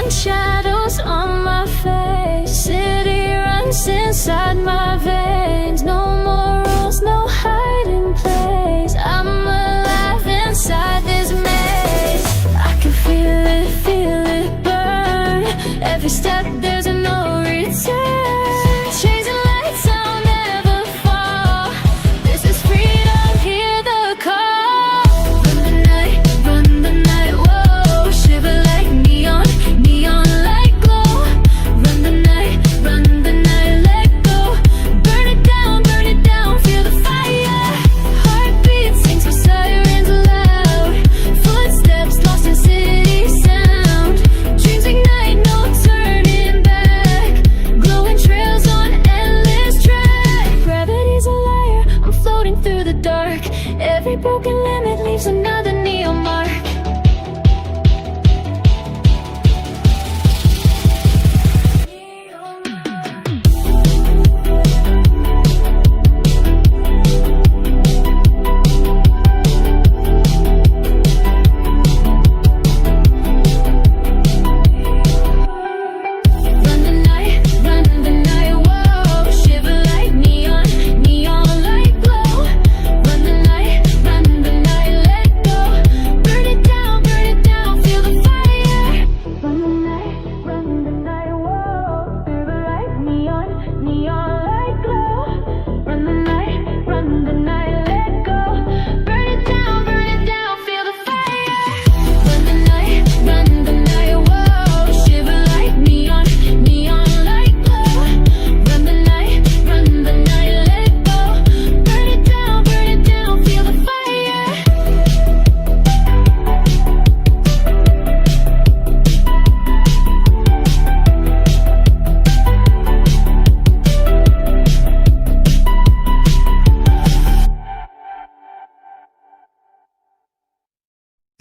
Shadows on my face, city runs inside my veins. No more rules, no hiding place. I'm alive inside this maze. I can feel it burn. Every step there's no return. Chasing lights, I'll never fall. This is freedom, hear the call. Run the night, whoa. Shiver like neon. Neon light glow. Run the night, let go. Burn it down, feel the fire. Heartbeat sings with sirens loud. Footsteps lost in city sound. Dreams ignite, no turning back. Glowing trails on endless track. Gravity's a liar, I'm floating through the dark. Every broken limit leaves another neon mark.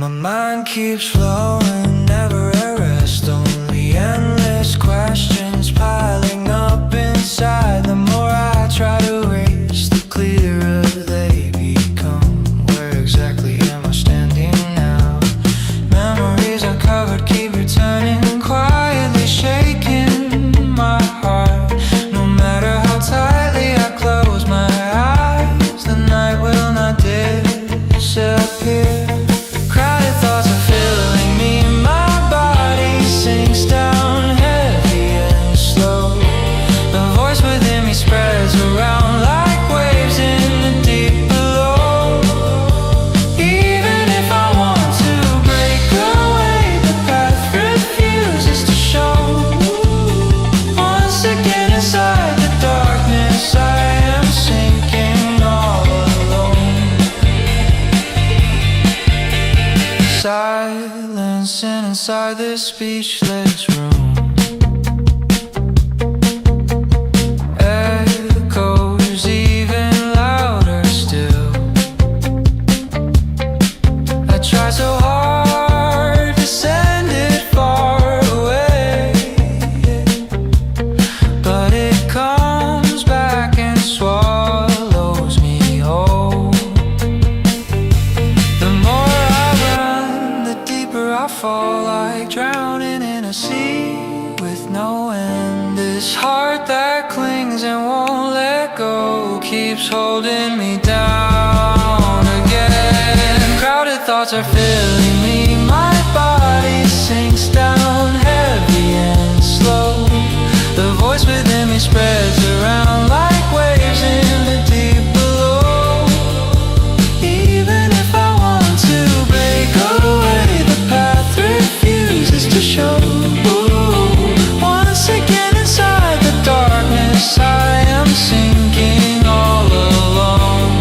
My mind keeps flowing, never at rest. Only endless questions piling up inside. The more I try to erase, the clearer they become. Where exactly am I standing now? Memories are covered, keep returning, quietly shaking my heart. No matter how tightly I close my eyes, the night will not disappear. Silencing inside this speechless room. Echoes even louder still. I try so hard to send it far away, but it comes back and swallows me whole. The more I fall, like drowning in a sea with no end. This heart that clings and won't let go keeps holding me down again. Crowded thoughts are filling me, my body sinks down heavy and slow. The voice within me spreads around like waves in the deep below. Even if I want to break away, the path refuses to show. Once again inside the darkness, I am sinking all alone.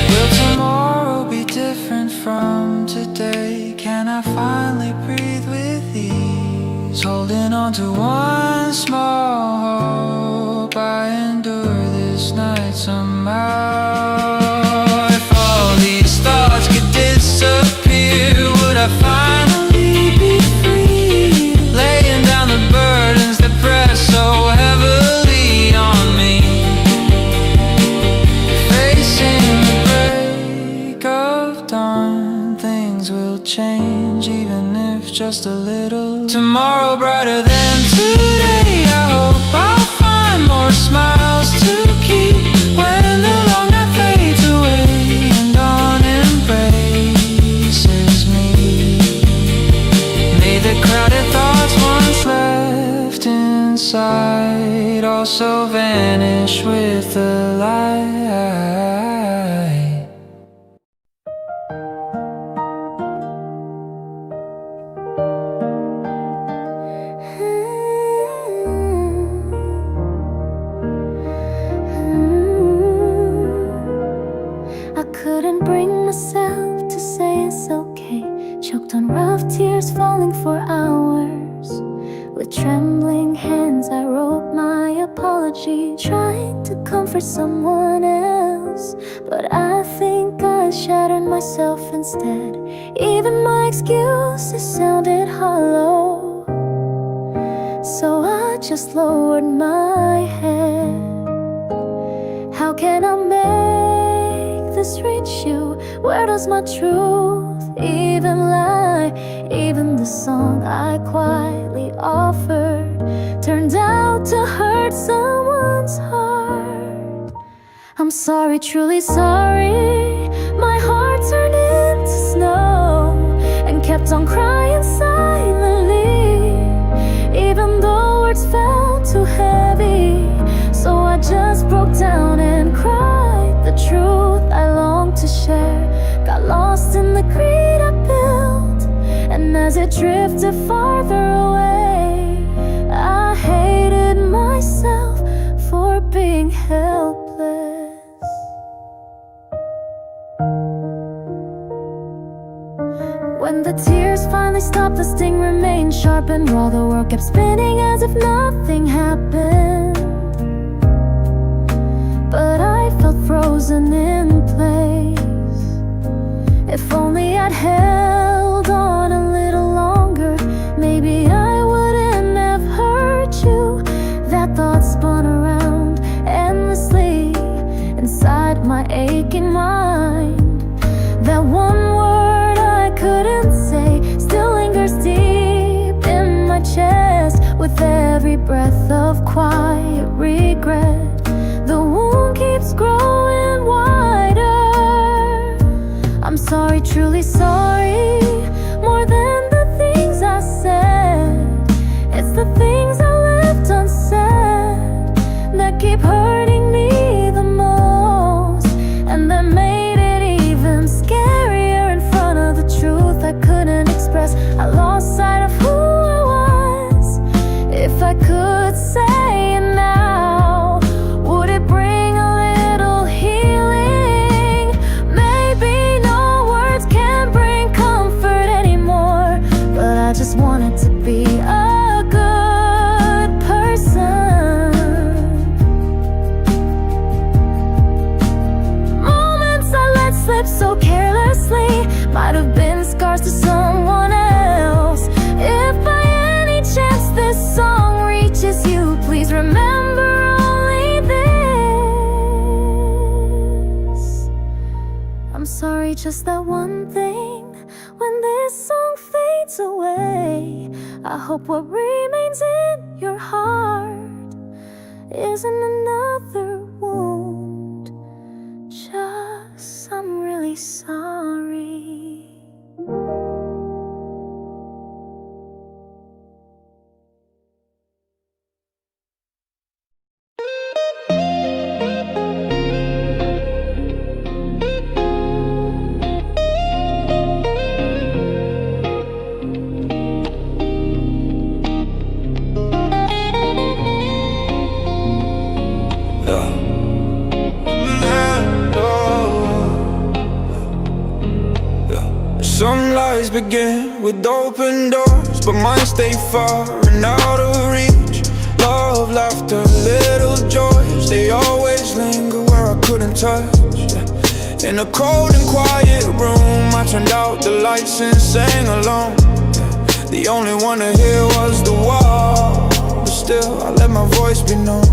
Will tomorrow be different from today? Can I finally breathe with ease? Holding on to one small hope, I endure this night somehow. If all these thoughts could disappear, would I finally be free? change, even if just a little. Tomorrow brighter than today, I hope I'll find more smiles to keep when the long night fades away and dawn embraces me. May the crowded thoughts once left inside also vanish with the light. I couldn't bring myself to say it's okay. Choked on rough tears falling for hours. With trembling hands I wrote my apology, trying to comfort someone else. But I think I shattered myself instead. Even my excuses sounded hollow. So I just lowered my head. How can I make this reach you? Where does my truth even lie? Even the song I quietly offered turned out to hurt someone's heart. I'm sorry, truly sorry. My heart turned into snow and kept on crying silently, even though words felt too heavy. So I just broke down and cried. The truth I longed to share got lost in the greed I built, and as it drifted farther away, I hated myself for being helpless. When the tears finally stopped, the sting remained sharp, and all the world kept spinning as if nothing happened. But I felt frozen in place. If only I'd held on a little longer, maybe I wouldn't have hurt you. That thought spun around endlessly inside my aching mind. That one word I couldn't say still lingers deep in my chest. With every breath of quiet regret, the wound keeps growing wider. I'm sorry, truly sorry. More than the things I said, it's the things I left unsaid that keep hurting me the most, and that made it even scarier in front of the truth I couldn't express. I lost sight of who I was. If I could say it now, would it bring a little healing? Maybe no words can bring comfort anymore, but I just wanted to be a good person. Moments I let slip so carelessly might have been scars to someone else. If by any chance this song reaches you, please remember only this. I'm sorry, just that one thing. When this song fades away, I hope what remains in your heart isn't another wound. Just, I'm really sorry. Some lies begin with open doors, but mine stay far and out of reach. Love, laughter, little joys, they always linger where I couldn't touch. In a cold and quiet room, I turned out the lights and sang alone. The only one to hear was the wall, but still I let my voice be known.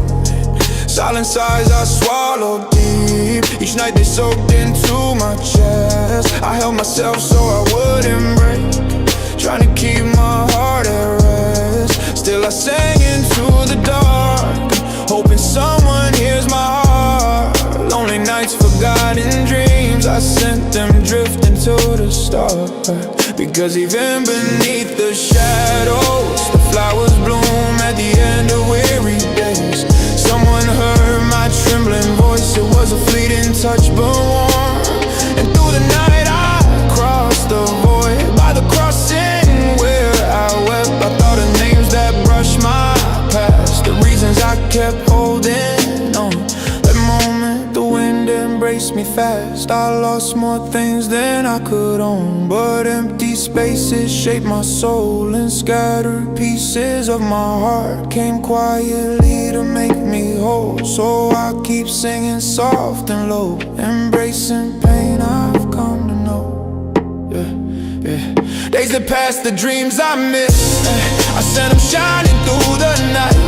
Silent sighs I swallow deep. Each night they soaked into my chest. I held myself so I wouldn't break, trying to keep my heart at rest. Still I sang into the dark, hoping someone hears my heart. Lonely nights, forgotten dreams, I sent them drifting to the stars. Because even beneath the shadows, the flowers bloom at the end of weary days. Someone heard my trembling voice, it was a fleeting touch but warm. And through the night I crossed the void by the crossing where I wept. I thought of names that brushed my past, the reasons I kept holding on. That moment the wind embraced me fast. I lost more things than I could own, but empty spaces shaped my soul, and scattered pieces of my heart came quietly to make me whole. So I keep singing soft and low, embracing pain I've come to know. Days that pass, the dreams I miss, I sent them shining through the night.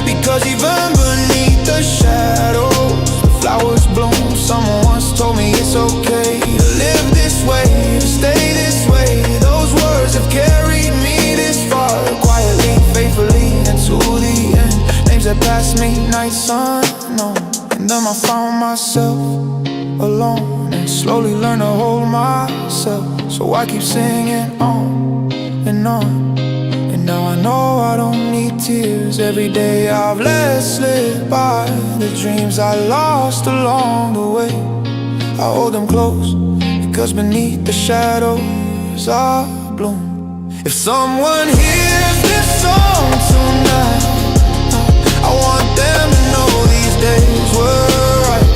Because even beneath the shadows, the flowers bloom. Someone once told me it's okay to live this way, to stay this way. Those words have carried me this far, quietly, faithfully, and to the end. Names that passed me, nights unknown. And then I found myself alone, and slowly learned to hold myself. So I keep singing on and on. And now I know I don't need tears. Every day I've let slip by the dreams I lost along the way. I hold them close, because beneath the shadows I bloom. If someone hears this song tonight, I want them to know these days were right.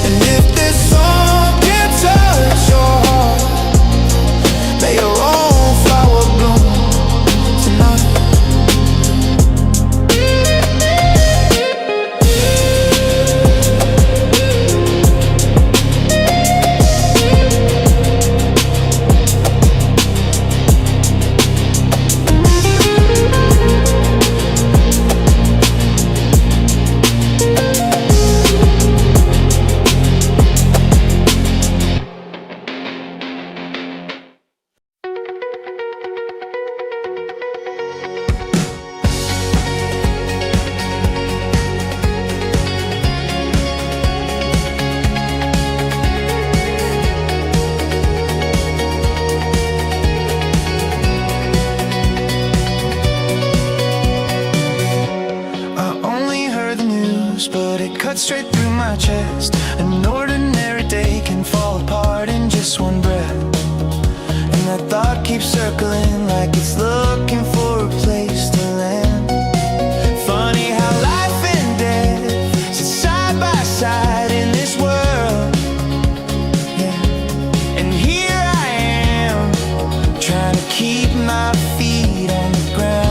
And if this song can touch your heart, may your own flower bloom tonight. But it cuts straight through my chest. An ordinary day can fall apart in just one breath, and that thought keeps circling like it's looking for a place to land. Funny how life and death sit side by side in this world, yeah. And here I am, trying to keep my feet on the ground.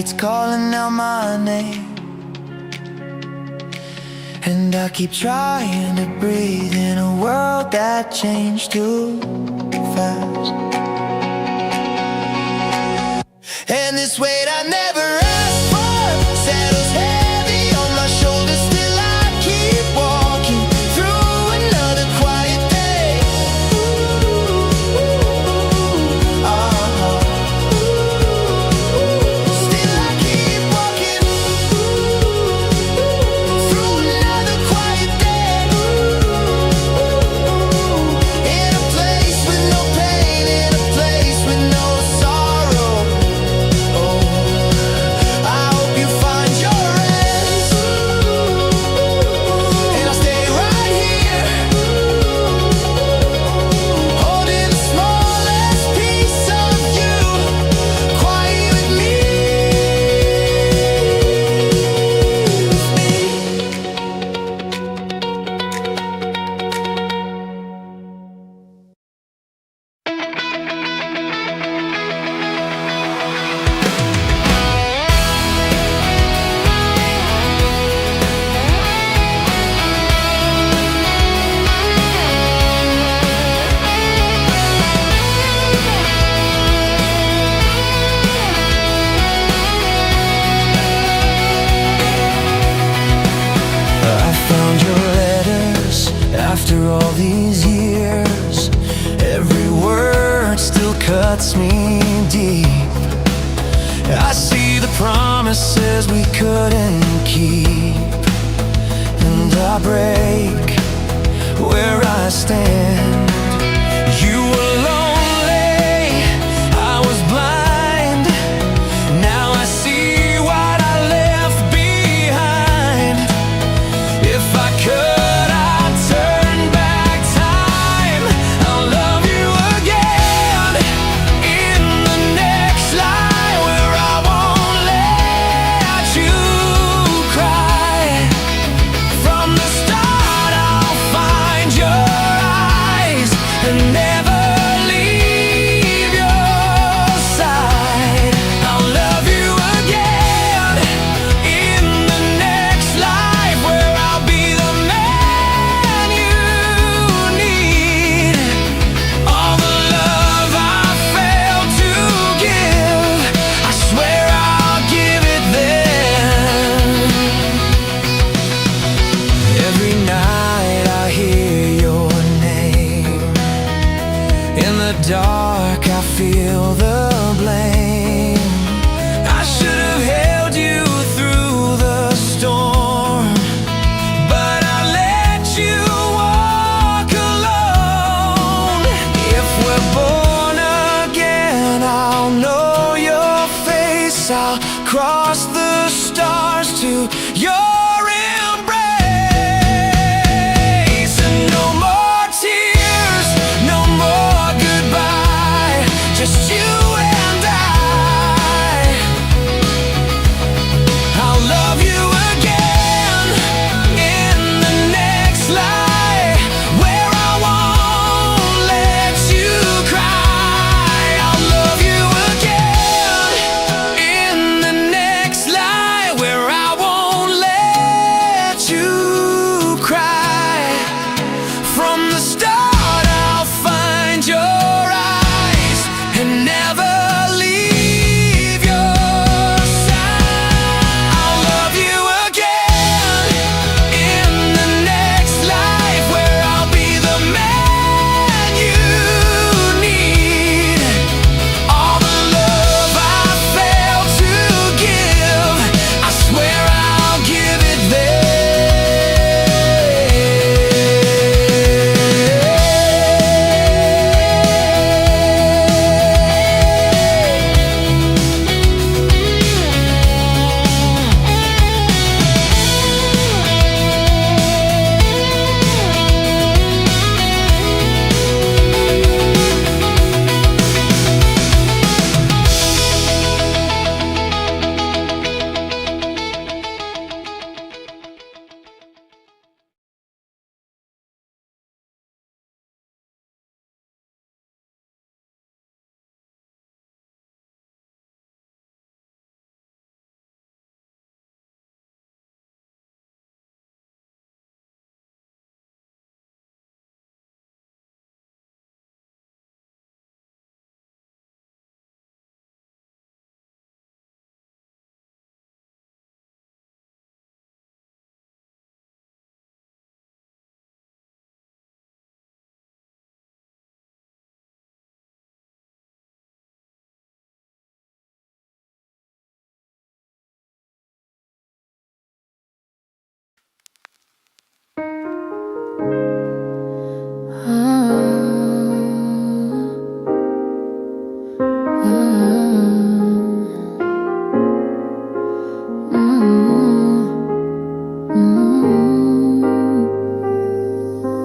it's calling out my name. And I keep trying to breathe in a world that changed too fast. And this weight I never asked for settles heavy on my shoulders. Still I keep walking through another quiet day. Still I keep walking through another quiet day. In a place with no pain, in a place with no sorrow. I hope you find your rest, and I'll stay right here, holding the smallest piece of you, quiet with me. I found your letters after all these years. Every word still cuts me deep. I see the promises we couldn't keep, and I break where I stand. You were lonely, I was blind. Now I see what I left behind. If I could, I'd turn back time. I'll love you again in the next life, where I won't let you cry. From the start, I'll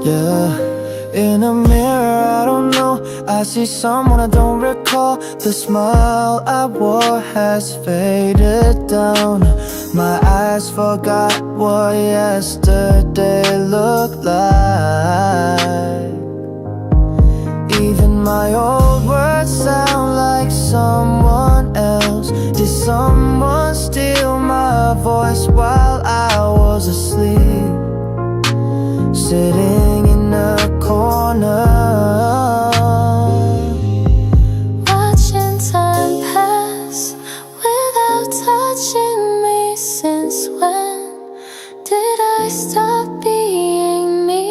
Yeah, in a mirror I don't know, I see someone I don't recall. The smile I wore has faded down. My eyes forgot what yesterday looked like. Even my old words sound like someone else. Did someone steal my voice while I was asleep, sitting in a corner, watching time pass without touching me? Since when did I stop being me?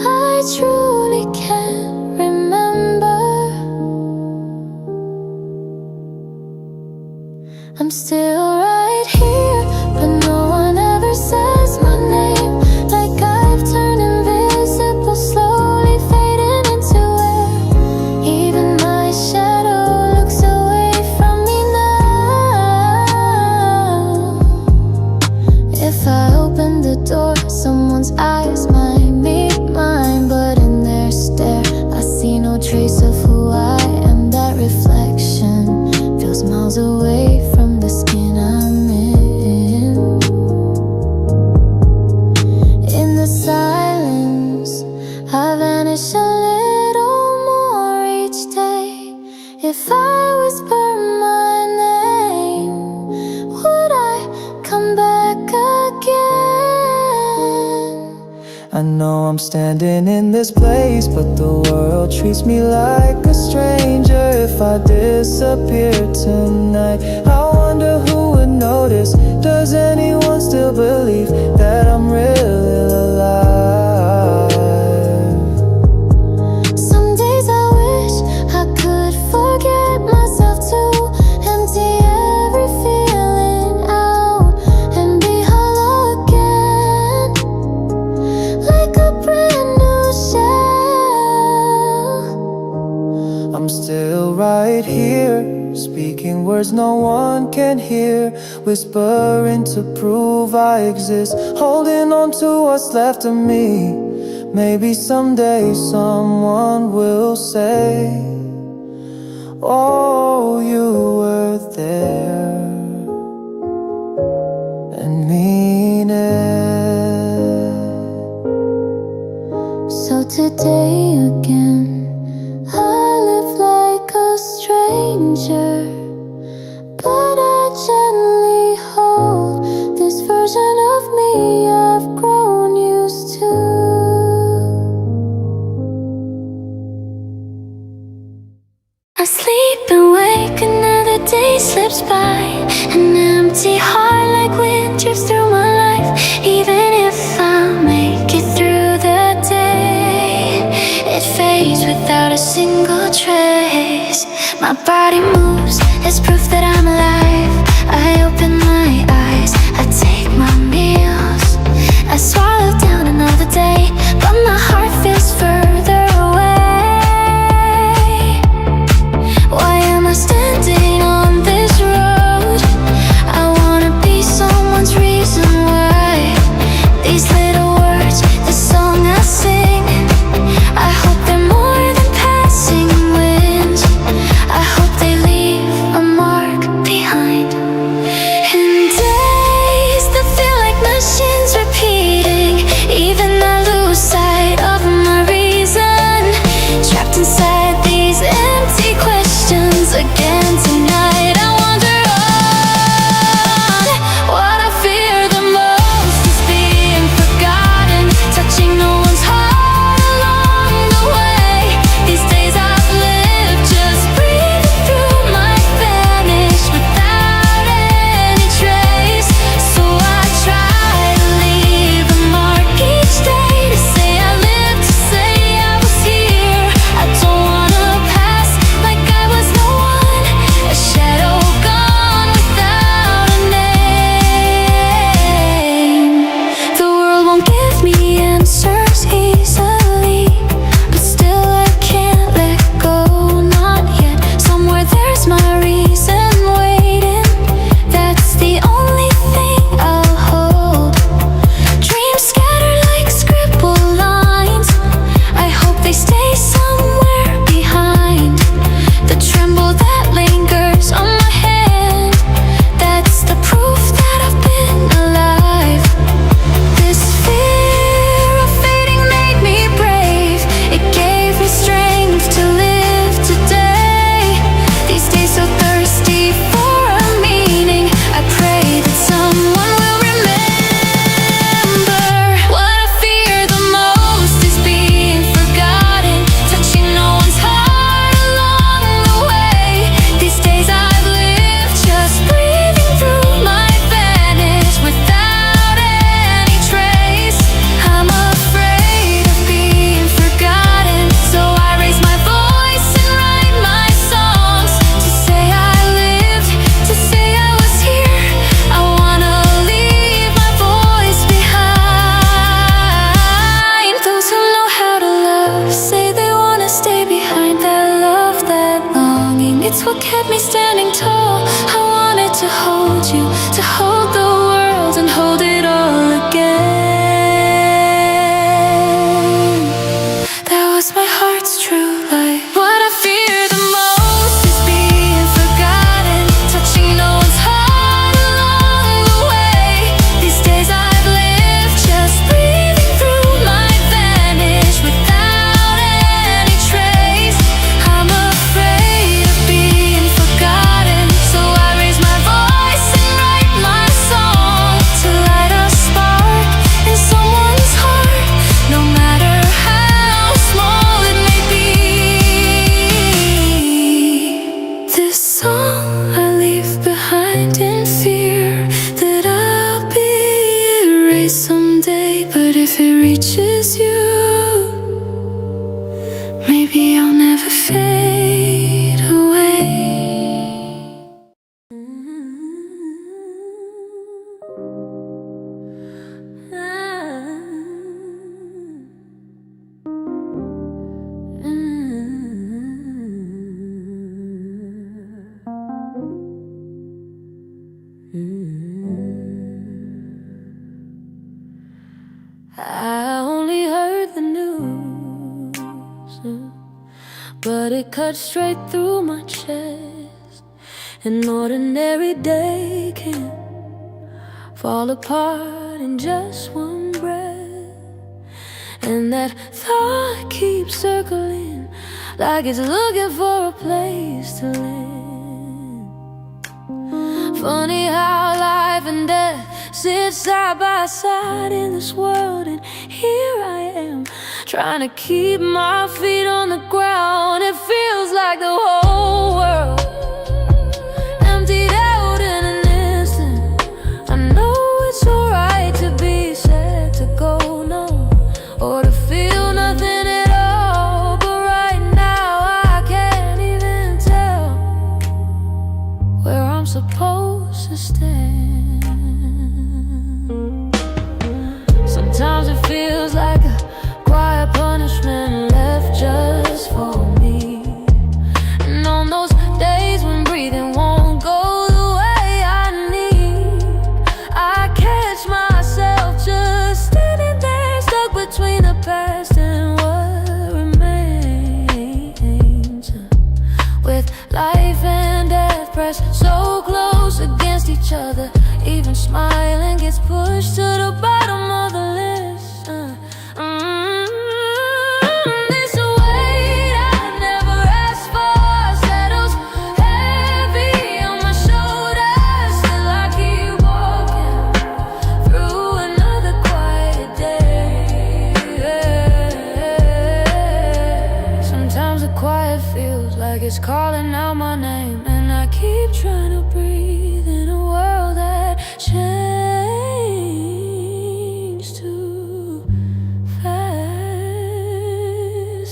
I truly can't remember. I'm still right here, but no one ever says my name. Like I've turned invisible, slowly fading into air. Even my shadow looks away from me now. If I open the door, someone's eyes might meet mine, but in their stare I see no trace of who I am. That reflection feels miles away from the skin I'm in. In the silence, I vanish a little more each day. If I whisper my name, would I come back again? I know I'm standing in this place, but the world treats me like a stranger. If I disappear tonight, I wonder who would notice. Does anyone still believe that I'm really alive? Some days I wish I could forget myself too, empty every feeling out and be hollow again, like a brand new shell. I'm still right here, speaking words no one can hear, whispering to prove I exist, holding on to what's left of me. Maybe someday someone will say, oh, you were there, and mean it. So today again, I live like a stranger, but I gently hold this version of me I've grown used to. I sleep and wake, another day slips by. An empty heart like wind drifts through my life. Even if I make it through the day, it fades without a single trace. My body moves, it's proof that I'm alive. I open my eyes, I take my meals, I swallow down another day, but my heart feels further away. Why am I standing on this road? I wanna be someone's reason why. These little words, the song I sing, I hope they're more than passing winds. I hope they lead is you. Maybe I'll never fade away. I only heard the news, but it cut straight through my chest. An ordinary day can fall apart in just one breath, and that thought keeps circling like it's looking for a place to live. Funny how life and death sit side by side in this world, and here I am trying to keep my feet on the ground. It feels like the whole world emptied out in an instant. I know it's alright to be sad, to go numb, or to feel nothing at all, but right now I can't even tell where I'm supposed to stand. Sometimes it feels like a quiet punishment left just for me. And on those days when breathing won't go the way I need, I catch myself just standing there, stuck between the past and what remains, with life and death pressed so close against each other. Even smiling gets pushed to the bottom of the list. This weight I never asked for settles heavy on my shoulders. Still I keep walking through another quiet day. Sometimes the quiet feels like it's calling out my name, and I keep trying to breathe in a world that changed too fast.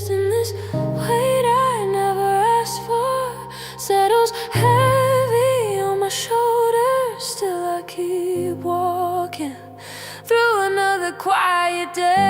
And this weight I never asked for settles heavy on my shoulders. Still I keep walking through another quiet day.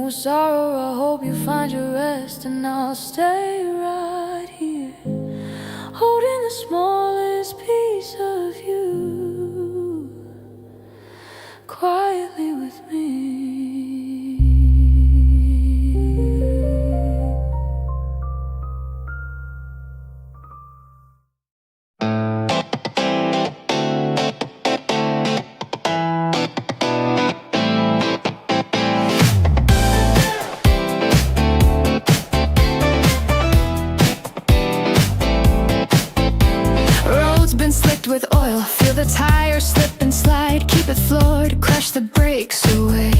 Sorrow, I hope you find your rest, and I'll stay right here, holding the smallest piece of you quietly with me. With oil, feel the tires slip and slide, keep it floored, crush the brakes away.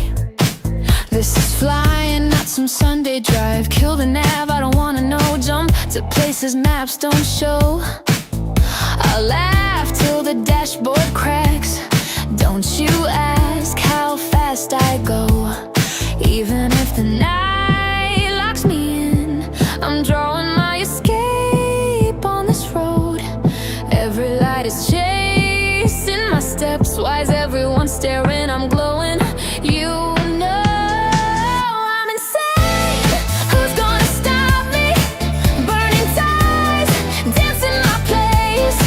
This is flying, not some Sunday drive. Kill the nav, I don't wanna know. Jump to places maps don't show. I'll laugh till the dashboard cracks. Don't you ask how fast I go. Even if the night locks me in, I'm drawing my escape on this road. Every light is chasing my steps. Why is everyone staring? I'm glowing. You know I'm insane. Who's gonna stop me? Burning ties, dancing my place.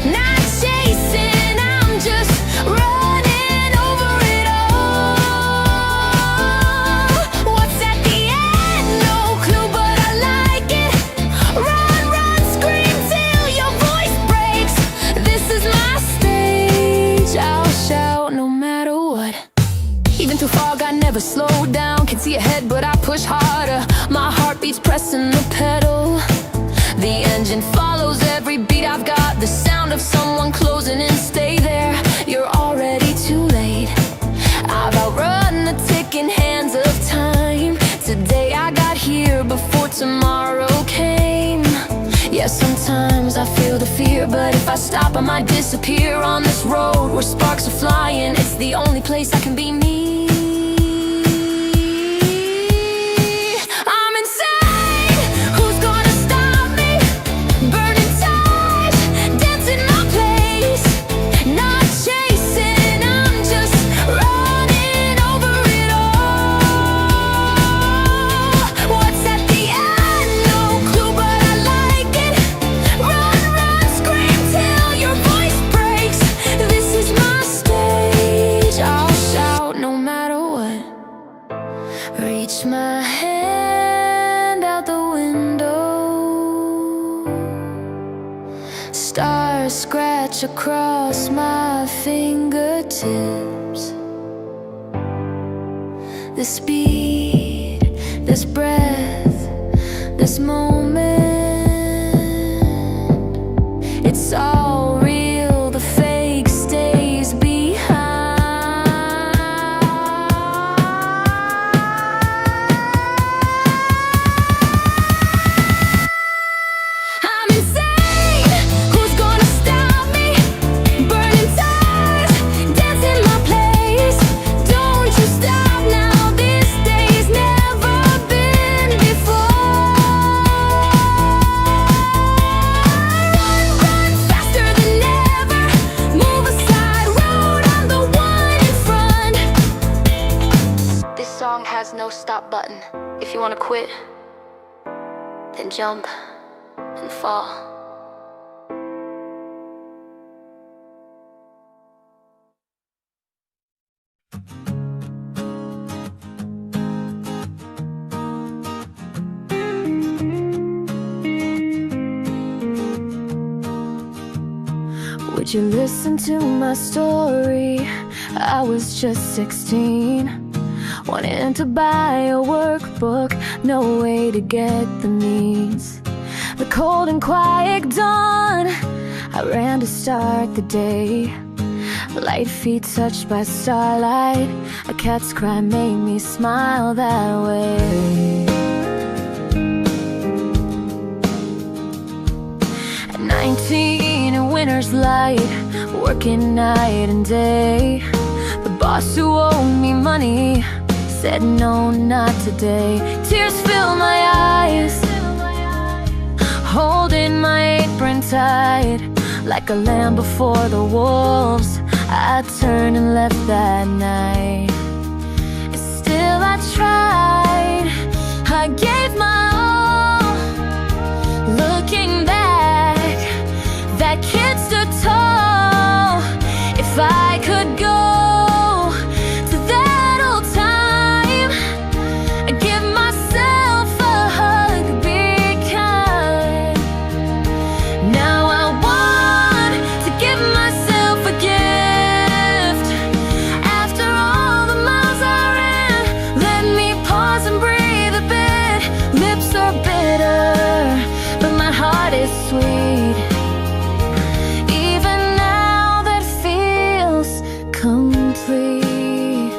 Not chasing, I'm just running over it all. What's that never slow down. Can see ahead but I push harder. My heartbeat's pressing the pedal. The engine follows every beat I've got. The sound of someone closing in, stay there. You're already too late. I've outrun the ticking hands of time. Today I got here before tomorrow came. Yeah, sometimes I feel the fear, but if I stop I might disappear on this road where sparks are flying. It's the only place I can be me. I'm insane. Who's gonna stop me? Burning tight, dancing my place. Not chasing, I'm just running over it all. What's at the end? No clue, but I like it. Run, run, scream till your voice breaks. This is my stage. I'll shout no matter what. Reach my hand out the window. Stars scratch across my fingertips. This speed, this breath, this moment, it's all real, the fake stays behind. I'm insane. Who's gonna stop me? Burning tight, dancing my place. Don't you stop now. This day's never been before. Run faster than ever. Move aside, road. I'm the one in front. This song has no stop button. If you wanna quit, then jump and fall. Would you listen to my story? I was just 16, wanting to buy a workbook, no way to get the means. The cold and quiet dawn, I ran to start the day. Light feet touched by starlight, a cat's cry made me smile that way. At 19 in winter's light, working night and day. The boss who owed me money said no, not today. Tears fill my eyes, holding my apron tight. Like a lamb before the wolves, I turned and left that night. Still I tried, I gave my all. Looking back, that kid stood tall. If I could go to that old time, I'd give myself a hug, be kind. Now I want to give myself a gift. After all the miles I ran, let me pause and breathe a bit. Lips are bitter, but my heart is sweet. Even now that feels complete.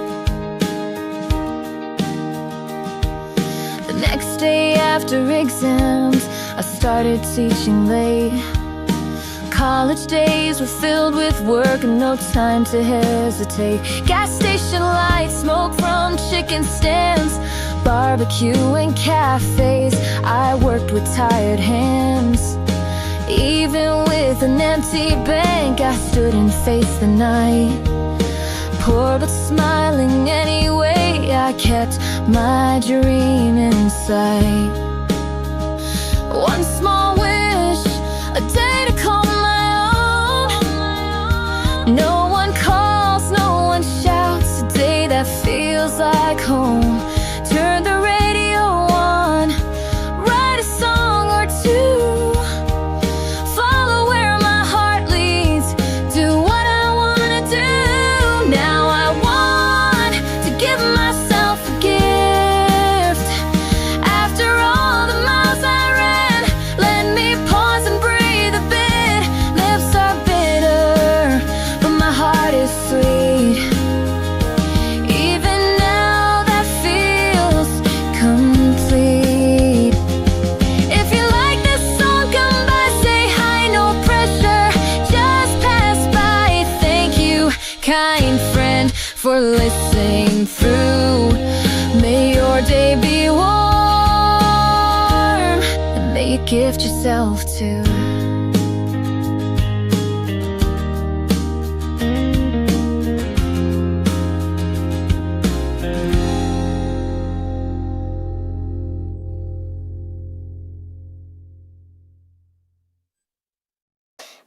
The next day after exams, I started teaching late. College days were filled with work and no time to hesitate. Gas station lights, smoke from chicken stands, barbecue and cafes. I worked with tired hands. Even with an empty bank, I stood and faced the night. Poor but smiling anyway, I kept my dream in sight. One small wish, a day to call my own. No one calls, no one shouts, a day that feels like home. Turn the radio on, write a song or two. Follow where my heart leads, do what I wanna do. Now I want to give myself kind friend for listening through. May your day be warm, and may you gift yourself to.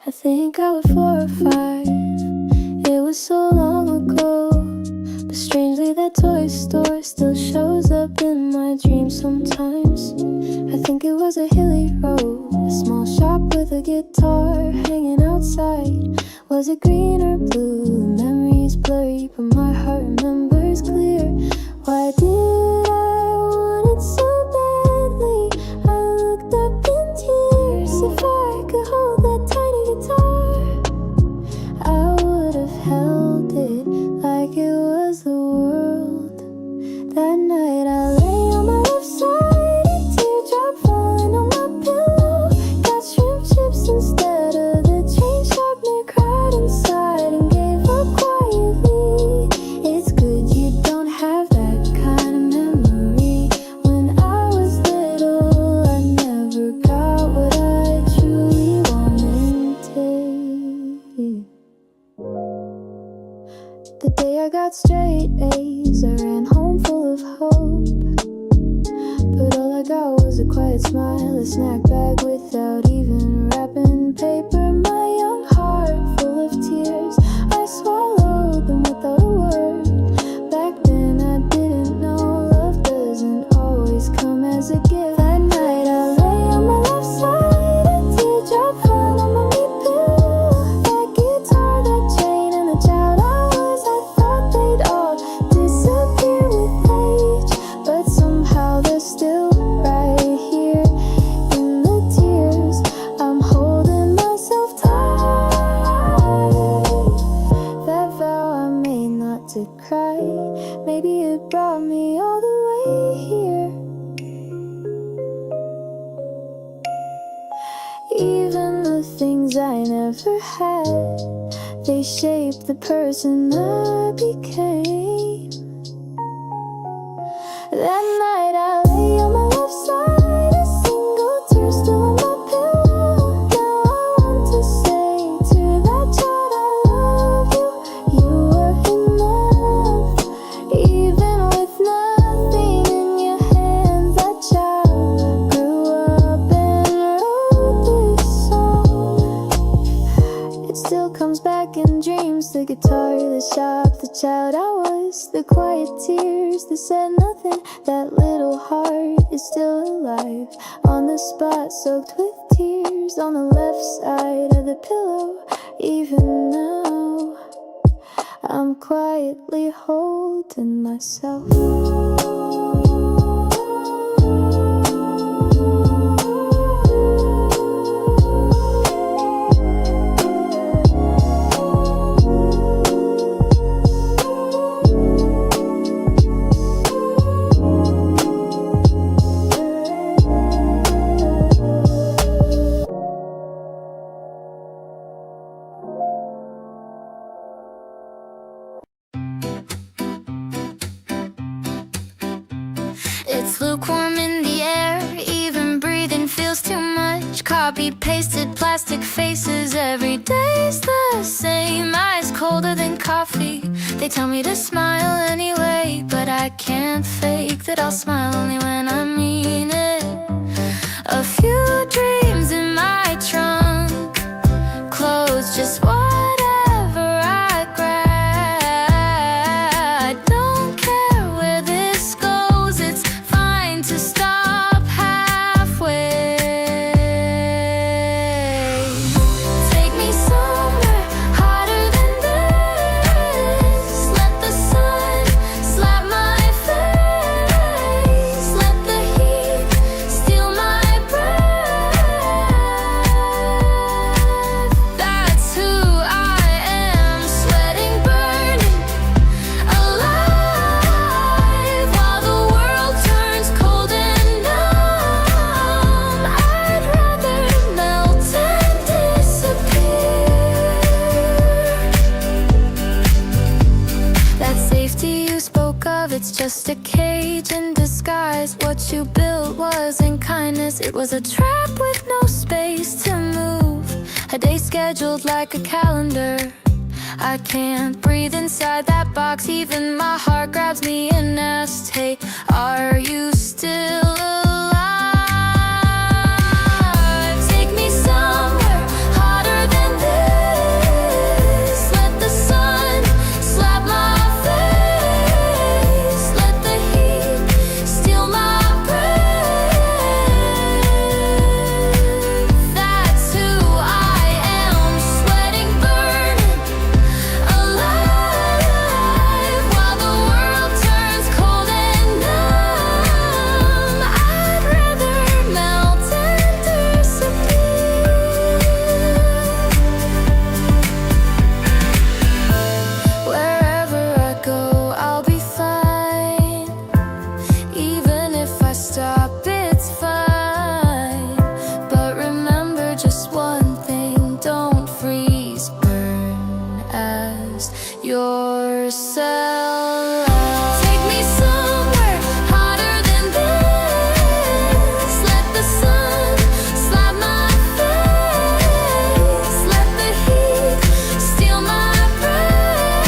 I think I was 4 or 5. It was so long ago, but strangely that toy store still shows up in my dreams sometimes. I think it was a hilly road, a small shop with a guitar hanging outside. Was it green or blue? The memory's blurry, but my heart remembers clear. Why did I want it so badly? I looked up in tears. If I could hold that tiny guitar, I would have held it like it was the world. That night I lay on my left side, a teardrop falling on my pillow. Got shrimp chips instead of the chain sharpener. Cried inside and gave up quietly. It's good you don't have that kind of memory. When I was little, I never got what I truly wanted. The day I got straight A's, I ran home full of hope. But all I got was a quiet smile, a snack bag without even wrapping paper. My young heart full of tears, I swallowed them without a word. Back then I didn't know love doesn't always come as a gift. That night I lay on my left side, a teardrop fell on my knee pillow. That guitar, that chain, and the child I was, I thought they'd all disappear with age. But somehow they're still right here in the tears. I'm holding myself tight. That vow I made not to cry, maybe it brought me all the way here. Even the things I never had, they shaped the person I became. That night I lay on my left side, a single tear still on my pillow. Now I want to say to that child I love you. You were enough, even with nothing in your hands. That child grew up and wrote this song. It still comes back in dreams. The guitar, the shop, the child I was, the quiet tears that said nothing. That little heart is still alive, on the spot soaked with tears, on the left side of the pillow. Even now I'm quietly holding myself. It's lukewarm in the air, even breathing feels too much. Copy pasted plastic faces, every day's the same. Eyes colder than coffee, they tell me to smile anyway. But I can't fake that I'll smile only when I mean it. A few dreams in my trunk, clothes just whatever I grab. I don't care where this goes, it's fine to stop halfway. Take me somewhere hotter than this. Let the sun slap my face. Let the heat steal my breath. That's who just a cage in disguise. What you built wasn't kindness, it was a trap with no space to move. A day scheduled like a calendar. I can't breathe inside that box, even my heart grabs me and asks, hey, are you still alive? Take me somewhere hotter than this. Let the sun slap my face. Let the heat steal my breath. That's who I am, sweating, burning, alive. While the world turns cold and numb, I'd rather melt and disappear. Wherever I go, I'll be fine. Even if I stop, it's fine. But remember just one thing, don't freeze, burn as yourself. Take me somewhere hotter than this. Let the sun slap my face. Let the heat steal my breath.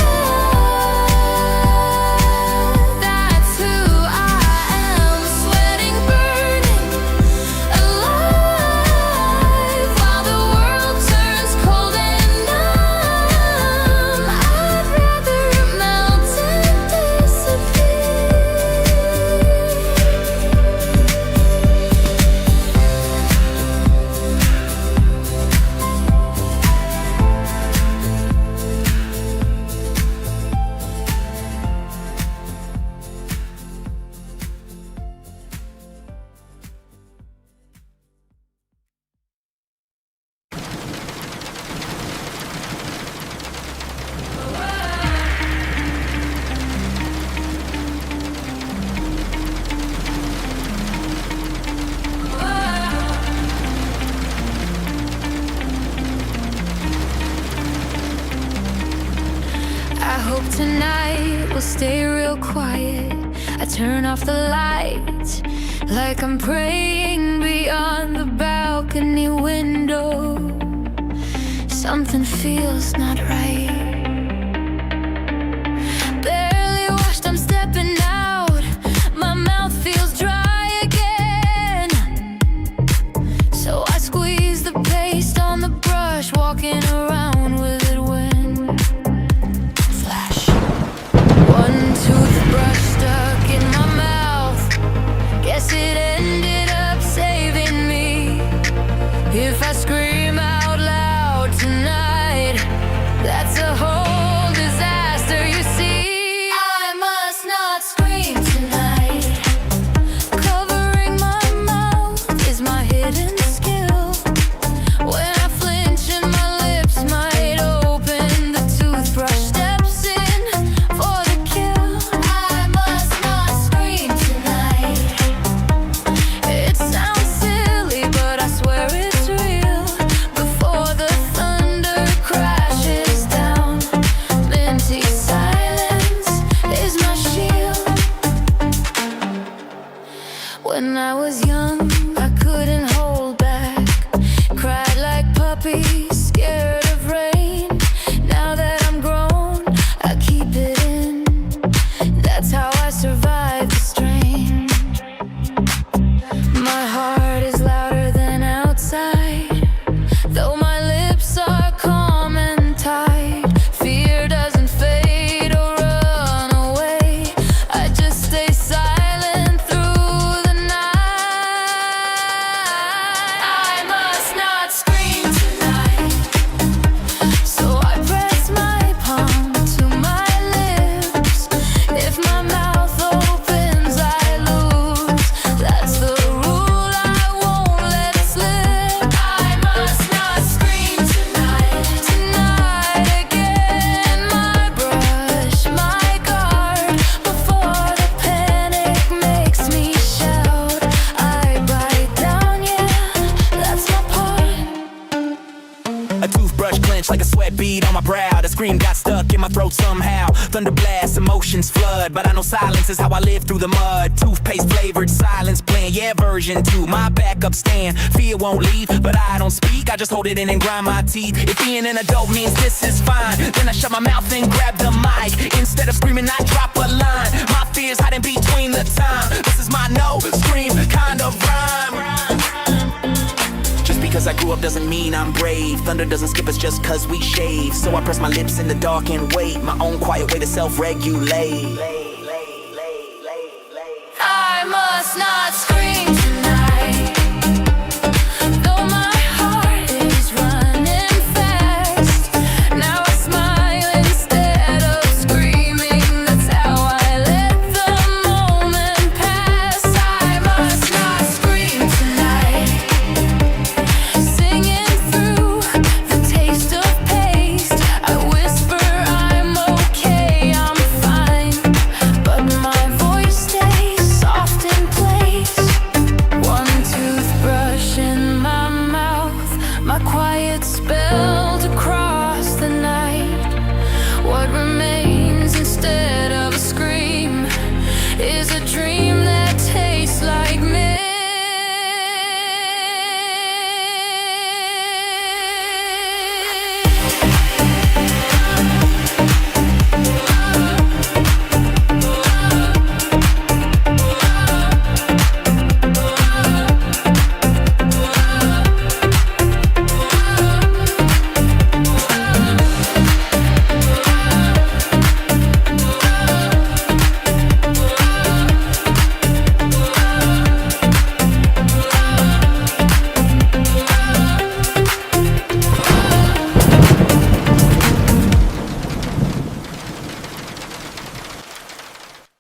That's who I am, sweating, burning, alive. While the world turns cold and numb, I'd rather melt and disappear. I hope tonight will stay real quiet. I turn off the lights like I'm praying beyond the balcony window. Something feels not right. Barely washed, I'm stepping out. My mouth feels dry again. So I squeeze the paste on the brush, walking around with it when flash. One toothbrush stuck in my mouth. Guess it ended up saving me. If I scream out loud tonight, that's A scream got stuck in my throat somehow. Thunder blast, emotions flood, but I know silence is how I live through the mud. Toothpaste flavored silence plan, yeah, version 2. My backup stand, fear won't leave, but I don't speak. I just hold it in and grind my teeth. If being an adult means this is fine, then I shut my mouth and grab the mic. Instead of screaming, I drop a line. My fears hiding between the time. This is my no scream kind of rhyme. Just because I grew up doesn't mean I'm brave. Thunder doesn't skip us just cause we shave. So I press my lips in the dark and wait. My own quiet way to self-regulate. I must not